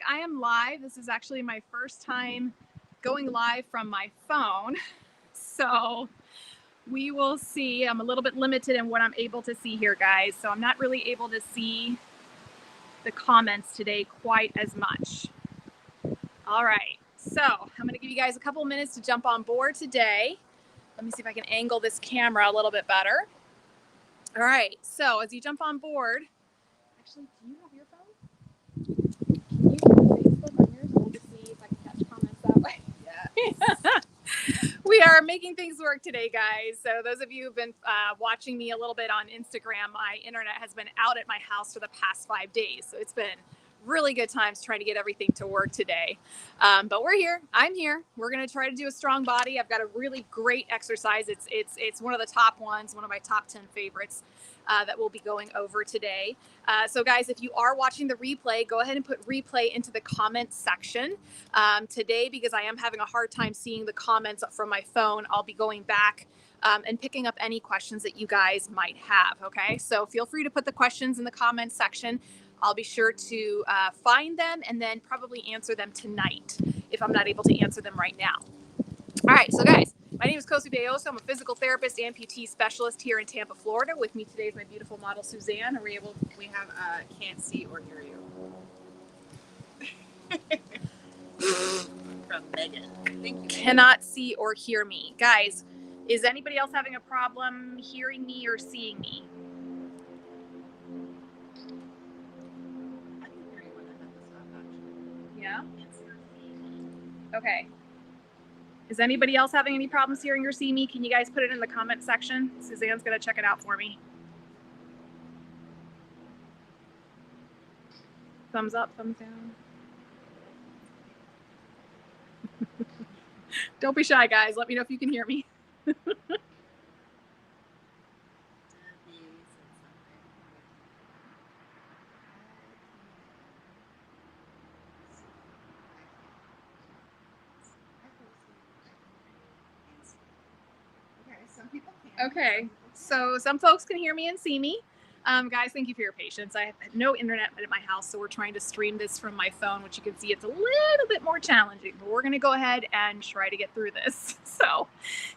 I am live. This is actually my first time going live from my phone. So we will see. I'm a little bit limited in what I'm able to see here, guys. So I'm not really able to see the comments today quite as much. All right. So I'm going to give you guys a couple minutes to jump on board today. Let me see if I can angle this camera a little bit better. All right. So as you jump on board, actually, do you have your phone? Can you Facebook on yours? We'll just see if I can catch comments that way. Yeah. We are making things work today, guys. So those of you who've been watching me a little bit on Instagram, my internet has been out at my house for the past 5 days. So it's been really good times trying to get everything to work today. But we're here. I'm here. We're going to try to do a strong body. I've got a really great exercise. It's one of the top ones, one of my top 10 favorites that we'll be going over today. So guys, if you are watching the replay, go ahead and put replay into the comments section. Today, because I am having a hard time seeing the comments from my phone, I'll be going back and picking up any questions that you guys might have. Okay, so feel free to put the questions in the comments section. I'll be sure to find them and then probably answer them tonight if I'm not able to answer them right now. All right, so guys, my name is Cosi. I'm a physical therapist, amputee specialist here in Tampa, Florida. With me today is my beautiful model, Suzanne. We have can't see or hear you. From Megan. Thank you. Cannot see or hear me. Guys, is anybody else having a problem hearing me or seeing me? Yeah? Okay. Is anybody else having any problems hearing or seeing me? Can you guys put it in the comment section? Suzanne's going to check it out for me. Thumbs up, thumbs down. Don't be shy, guys. Let me know if you can hear me. Okay, so some folks can hear me and see me. Guys, thank you for your patience. I have no internet at my house, so we're trying to stream this from my phone, which you can see it's a little bit more challenging, but we're going to go ahead and try to get through this. So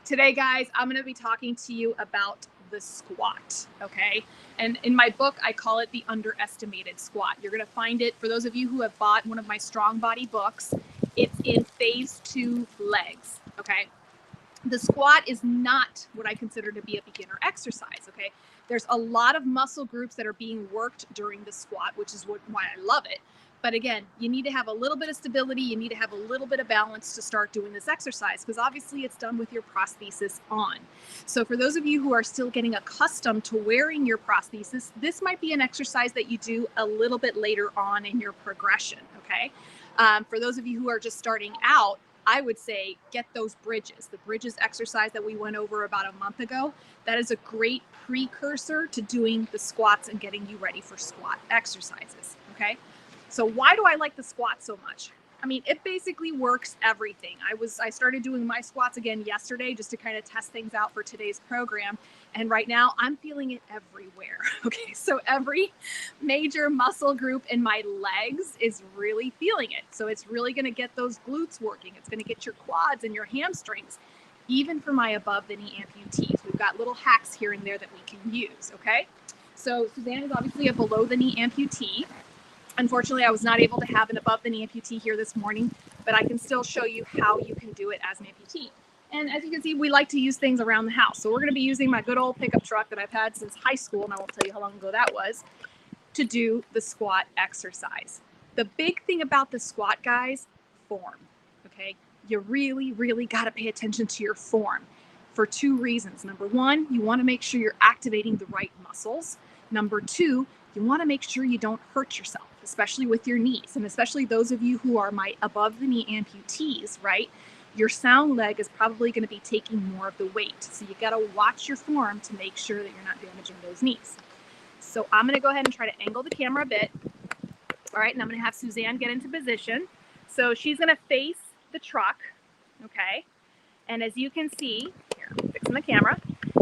today, guys, I'm going to be talking to you about the squat, okay? And in my book, I call it the underestimated squat. You're going to find it, for those of you who have bought one of my strong body books, it's in phase 2 legs, okay? The squat is not what I consider to be a beginner exercise, okay? There's a lot of muscle groups that are being worked during the squat, which is why I love it. But again, you need to have a little bit of stability. You need to have a little bit of balance to start doing this exercise, because obviously it's done with your prosthesis on. So for those of you who are still getting accustomed to wearing your prosthesis, this might be an exercise that you do a little bit later on in your progression, okay? For those of you who are just starting out, I would say get those bridges. The bridges exercise that we went over about a month ago, that is a great precursor to doing the squats and getting you ready for squat exercises, okay? So why do I like the squat so much? I mean, it basically works everything. I started doing my squats again yesterday just to kind of test things out for today's program. And right now I'm feeling it everywhere. Okay, so every major muscle group in my legs is really feeling it. So it's really going to get those glutes working. It's going to get your quads and your hamstrings, even for my above the knee amputees. We've got little hacks here and there that we can use. Okay, so Suzanne is obviously a below the knee amputee. Unfortunately, I was not able to have an above the knee amputee here this morning, but I can still show you how you can do it as an amputee. And as you can see, we like to use things around the house. So we're going to be using my good old pickup truck that I've had since high school, and I won't tell you how long ago that was, to do the squat exercise. The big thing about the squat, guys, form, okay? You really, really got to pay attention to your form for 2 reasons. Number 1, you want to make sure you're activating the right muscles. Number 2, you want to make sure you don't hurt yourself, especially with your knees, and especially those of you who are my above the knee amputees, right? Your sound leg is probably going to be taking more of the weight. So you got to watch your form to make sure that you're not damaging those knees. So I'm going to go ahead and try to angle the camera a bit. All right, and I'm going to have Suzanne get into position. So she's going to face the truck, okay? And as you can see, here, I'm fixing the camera.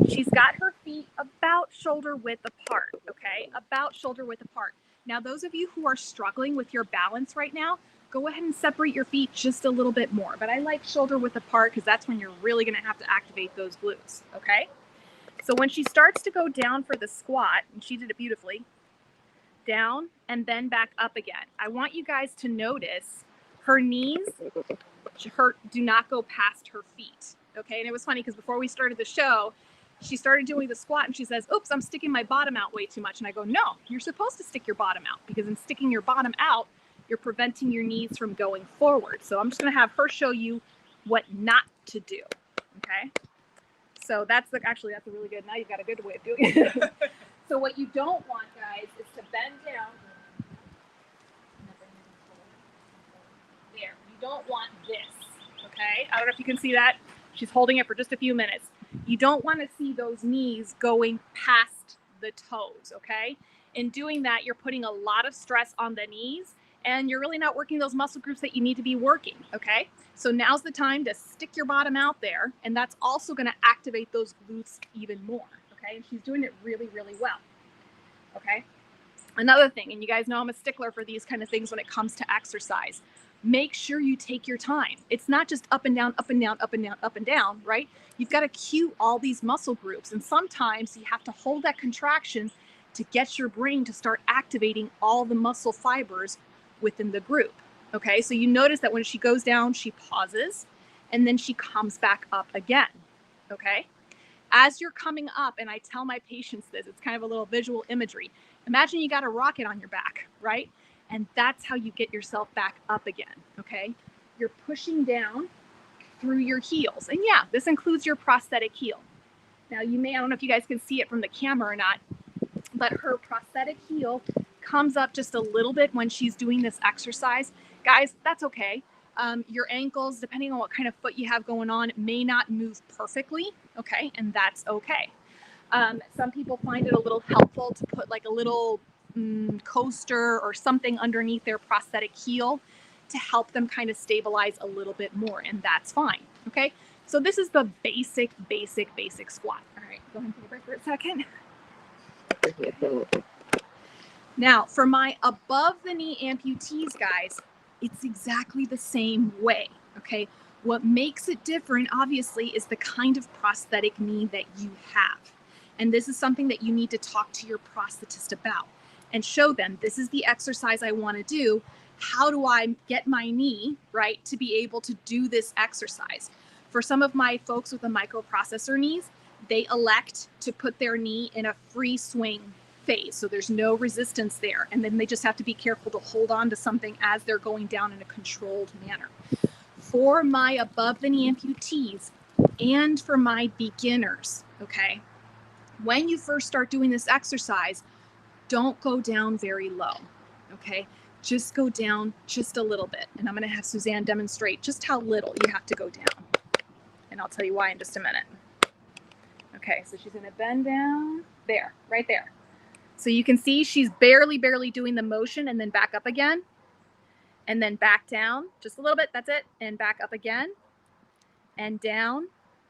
She's got her feet about shoulder width apart, okay? About shoulder width apart. Now, those of you who are struggling with your balance right now, go ahead and separate your feet just a little bit more. But I like shoulder width apart because that's when you're really going to have to activate those glutes, okay? So when she starts to go down for the squat, and she did it beautifully, down and then back up again. I want you guys to notice her knees do not go past her feet, okay? And it was funny because before we started the show, she started doing the squat and she says, oops, I'm sticking my bottom out way too much. And I go, no, you're supposed to stick your bottom out, because in sticking your bottom out, you're preventing your knees from going forward. So I'm just going to have her show you what not to do, okay? So that's actually a really good, now you've got a good way of doing it. So what you don't want, guys, is to bend down. There, you don't want this, okay? I don't know if you can see that. She's holding it for just a few minutes. You don't want to see those knees going past the toes, okay? In doing that, you're putting a lot of stress on the knees, and you're really not working those muscle groups that you need to be working, okay? So now's the time to stick your bottom out there, and that's also going to activate those glutes even more, okay? And she's doing it really, really well, okay? Another thing, and you guys know I'm a stickler for these kind of things when it comes to exercise. Make sure you take your time. It's not just up and down, up and down, up and down, up and down, right? You've got to cue all these muscle groups. And sometimes you have to hold that contraction to get your brain to start activating all the muscle fibers within the group. Okay, so you notice that when she goes down, she pauses and then she comes back up again. Okay, as you're coming up, and I tell my patients this, it's kind of a little visual imagery. Imagine you got a rocket on your back, right? And that's how you get yourself back up again, okay? You're pushing down through your heels. And yeah, this includes your prosthetic heel. Now I don't know if you guys can see it from the camera or not, but her prosthetic heel comes up just a little bit when she's doing this exercise. Guys, that's okay. Your ankles, depending on what kind of foot you have going on, may not move perfectly, okay? And that's okay. Some people find it a little helpful to put like a little coaster or something underneath their prosthetic heel to help them kind of stabilize a little bit more, and that's fine, okay? So this is the basic squat. All right, go ahead and take a break for a second. Now, for my above the knee amputees, guys, it's exactly the same way, okay? What makes it different, obviously, is the kind of prosthetic knee that you have. And this is something that you need to talk to your prosthetist about and show them, this is the exercise I want to do. How do I get my knee, right, to be able to do this exercise? For some of my folks with the microprocessor knees, they elect to put their knee in a free swing phase. So there's no resistance there. And then they just have to be careful to hold on to something as they're going down in a controlled manner. For my above the knee amputees and for my beginners, okay, when you first start doing this exercise, don't go down very low, okay? Just go down just a little bit. And I'm gonna have Suzanne demonstrate just how little you have to go down. And I'll tell you why in just a minute. Okay, so she's gonna bend down, there, right there. So you can see she's barely doing the motion, and then back up again, and then back down, just a little bit, that's it, and back up again, and down,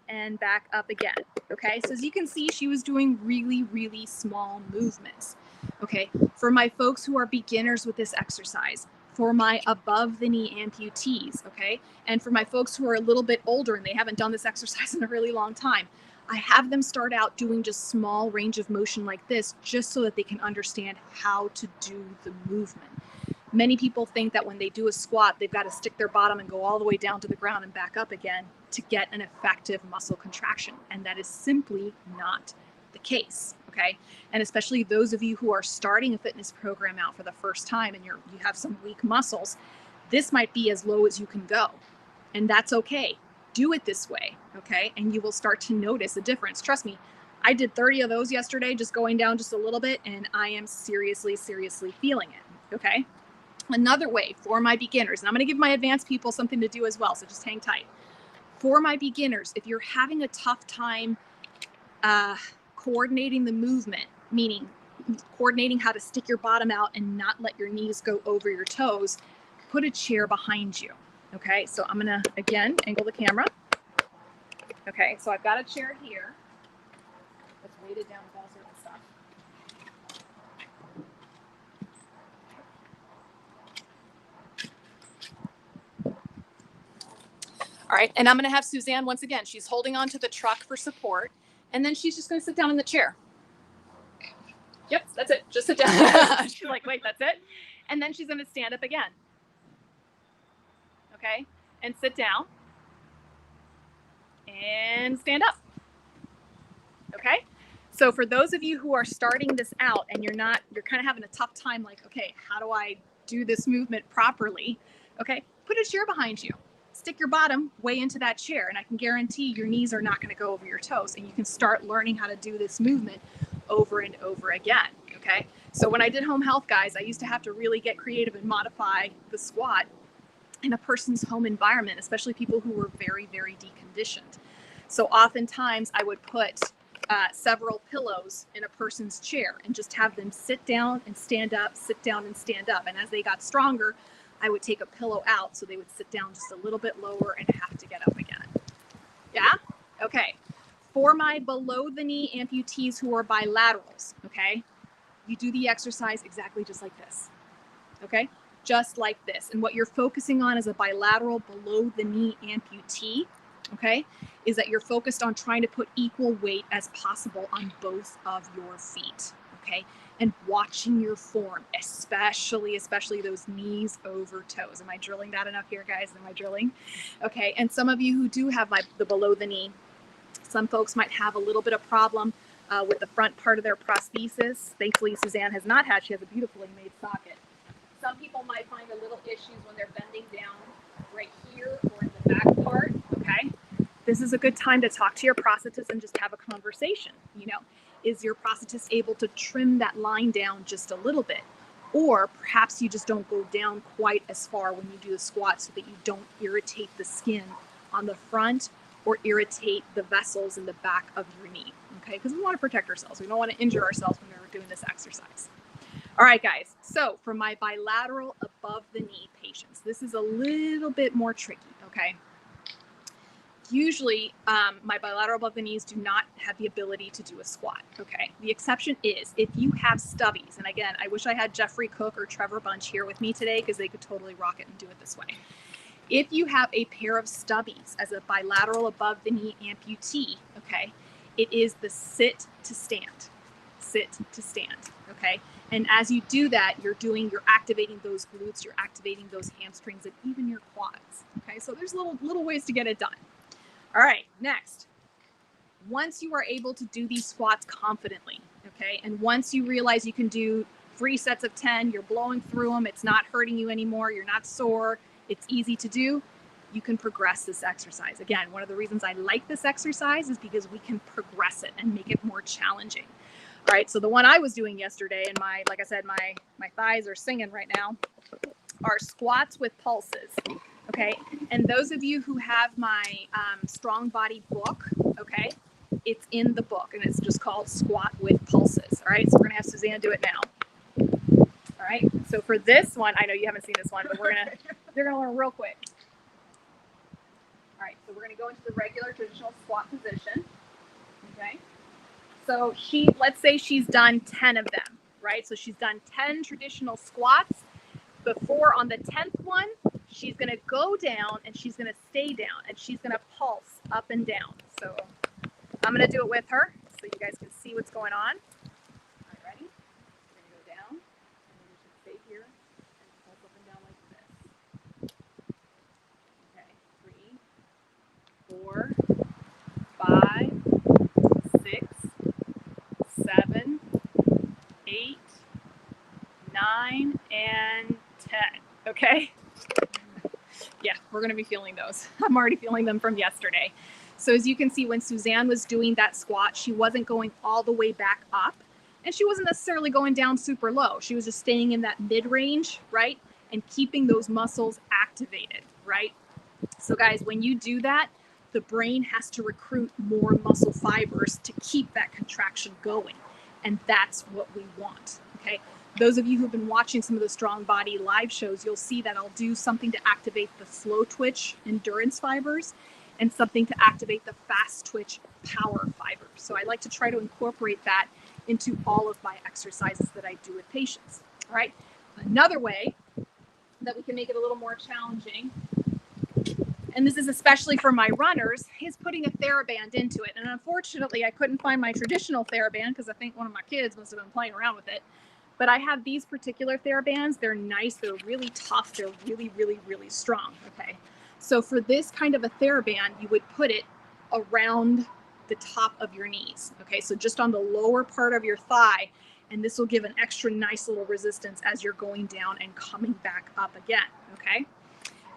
and back up again, okay? So as you can see, she was doing really small movements, okay? For my folks who are beginners with this exercise, for my above the knee amputees, okay? And for my folks who are a little bit older and they haven't done this exercise in a really long time, I have them start out doing just small range of motion like this, just so that they can understand how to do the movement. Many people think that when they do a squat, they've got to stick their bottom and go all the way down to the ground and back up again to get an effective muscle contraction. And that is simply not the case, okay? And especially those of you who are starting a fitness program out for the first time and you have some weak muscles, this might be as low as you can go. And that's okay. Do it this way, okay? And you will start to notice a difference. Trust me, I did 30 of those yesterday, just going down just a little bit, and I am seriously feeling it, okay? Another way for my beginners, and I'm going to give my advanced people something to do as well, so just hang tight. For my beginners, if you're having a tough time coordinating the movement, meaning coordinating how to stick your bottom out and not let your knees go over your toes, put a chair behind you, okay? So I'm going to, again, angle the camera. Okay, so I've got a chair here that's weighted down with all sorts of stuff. All right, and I'm going to have Suzanne once again. She's holding on to the truck for support, and then she's just going to sit down in the chair. Yep, that's it. Just sit down. She's like, wait, that's it? And then she's going to stand up again. Okay, and sit down and stand up. Okay, so for those of you who are starting this out and you're kind of having a tough time, like, okay, how do I do this movement properly? Okay, put a chair behind you. Stick your bottom way into that chair, and I can guarantee your knees are not going to go over your toes, and you can start learning how to do this movement over and over again. Okay, so when I did home health, guys, I used to have to really get creative and modify the squat in a person's home environment, especially people who were very, very deconditioned. So oftentimes I would put several pillows in a person's chair and just have them sit down and stand up, sit down and stand up. And as they got stronger, I would take a pillow out so they would sit down just a little bit lower and have to get up again. Yeah? Okay. For my below the knee amputees who are bilaterals, okay, you do the exercise exactly just like this. Okay? Just like this. And what you're focusing on as a bilateral below the knee amputee, okay, is that you're focused on trying to put equal weight as possible on both of your feet, okay, and watching your form, especially those knees over toes. Am I drilling that enough here, guys? Am I drilling? Okay, and some of you who do have the below the knee, some folks might have a little bit of problem with the front part of their prosthesis. Thankfully, Suzanne has not had. She has a beautifully made socket. Some people might find a little issues when they're bending down right here or in the back part, okay? This is a good time to talk to your prosthetist and just have a conversation. You know, is your prosthetist able to trim that line down just a little bit? Or perhaps you just don't go down quite as far when you do the squat so that you don't irritate the skin on the front or irritate the vessels in the back of your knee, okay? Because we want to protect ourselves. We don't want to injure ourselves when we're doing this exercise. All right, guys, so for my bilateral above the knee patients, this is a little bit more tricky, okay? Usually, my bilateral above the knees do not have the ability to do a squat, okay? The exception is if you have stubbies, and again, I wish I had Jeffrey Cook or Trevor Bunch here with me today because they could totally rock it and do it this way. If you have a pair of stubbies as a bilateral above the knee amputee, okay, it is the sit to stand, okay? And as you do that, you're activating those glutes, you're activating those hamstrings, and even your quads. Okay, so there's little ways to get it done. All right, next. Once you are able to do these squats confidently, okay, and once you realize you can do 3 sets of 10, you're blowing through them, it's not hurting you anymore, you're not sore, it's easy to do, you can progress this exercise. Again, one of the reasons I like this exercise is because we can progress it and make it more challenging. All right, so the one I was doing yesterday, and like I said, my thighs are singing right now, are squats with pulses, okay? And those of you who have my Strong Body book, okay, it's in the book, and it's just called Squat with Pulses, all right? So we're gonna have Suzanne do it now. All right, so for this one, I know you haven't seen this one, but you're gonna learn real quick. All right, so we're gonna go into the regular traditional squat position, okay? So let's say she's done 10 of them, right? So she's done 10 traditional squats. Before on the 10th one, she's going to go down and she's going to stay down and she's going to pulse up and down. So I'm going to do it with her so you guys can see what's going on. All right, ready? We're going to go down and then you should stay here and pulse up and down like this. Okay, 3, 4, 5, 6, 7, 8, 9, and 10. Okay? Yeah, we're going to be feeling those. I'm already feeling them from yesterday. So as you can see, when Suzanne was doing that squat, she wasn't going all the way back up, and she wasn't necessarily going down super low. She was just staying in that mid-range, right? And keeping those muscles activated, right? So guys, when you do that, the brain has to recruit more muscle fibers to keep that contraction going. And that's what we want, okay? Those of you who've been watching some of the Strong Body live shows, you'll see that I'll do something to activate the slow twitch endurance fibers and something to activate the fast twitch power fibers. So I like to try to incorporate that into all of my exercises that I do with patients, all right? Another way that we can make it a little more challenging, and this is especially for my runners, is putting a TheraBand into it. And unfortunately, I couldn't find my traditional TheraBand because I think one of my kids must have been playing around with it. But I have these particular TheraBands. They're nice. They're really tough. They're really, really, really strong. Okay. So for this kind of a TheraBand, you would put it around the top of your knees. Okay. So just on the lower part of your thigh. And this will give an extra nice little resistance as you're going down and coming back up again. Okay.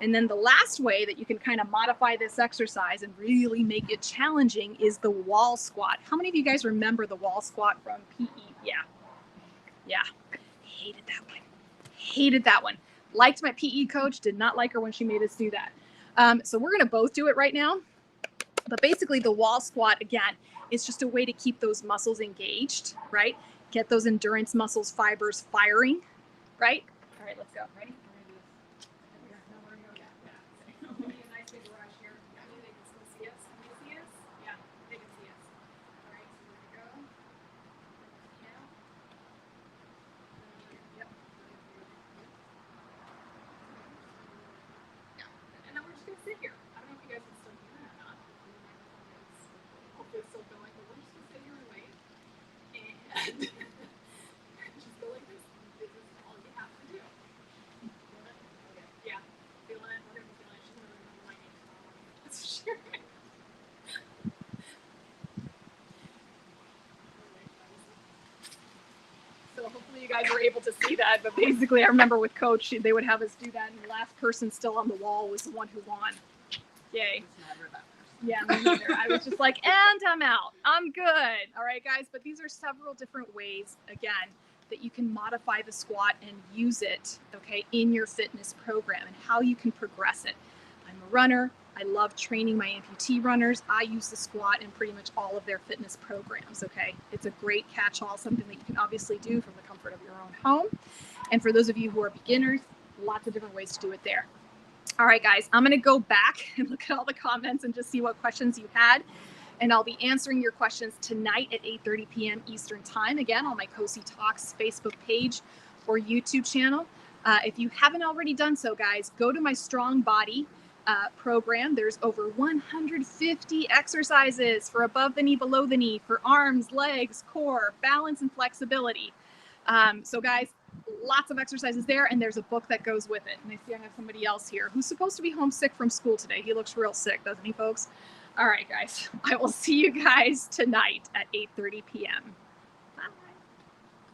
And then the last way that you can kind of modify this exercise and really make it challenging is the wall squat. How many of you guys remember the wall squat from PE? Yeah. Hated that one. Hated that one. Liked my PE coach, did not like her when she made us do that. So we're going to both do it right now. But basically the wall squat, again, is just a way to keep those muscles engaged, right? Get those endurance muscles, fibers firing, right? All right, let's go. Ready? Sit here. I don't know if you guys can still hear that or not. Hopefully still feel like we're just gonna sit here and wait. And just go like this. This is all you have to do. Feel it? Okay. Yeah. Feeling it? We're gonna be feeling it. She's gonna remember my name tomorrow morning. That's for sure. So hopefully you guys were able to see that. But basically, I remember with Coach, they would have us do that, and the last person still on the wall was the one who won. Yay. Yeah, me neither. I was just like, and I'm out. I'm good. All right, guys. But these are several different ways, again, that you can modify the squat and use it, okay, in your fitness program and how you can progress it. I'm a runner. I love training my amputee runners. I use the squat in pretty much all of their fitness programs, okay? It's a great catch-all, something that you can obviously do from the comfort of your own home. And for those of you who are beginners, lots of different ways to do it there. All right, guys, I'm going to go back and look at all the comments and just see what questions you had. And I'll be answering your questions tonight at 8:30 p.m. Eastern Time, again, on my Cosi Talks Facebook page or YouTube channel. If you haven't already done so, guys, go to my Strong Body program. There's over 150 exercises for above the knee, below the knee, for arms, legs, core, balance, and flexibility. So guys, lots of exercises there, and there's a book that goes with it. And I see I have somebody else here who's supposed to be homesick from school today. He looks real sick, doesn't he, folks? All right, guys, I will see you guys tonight at 8:30 p.m.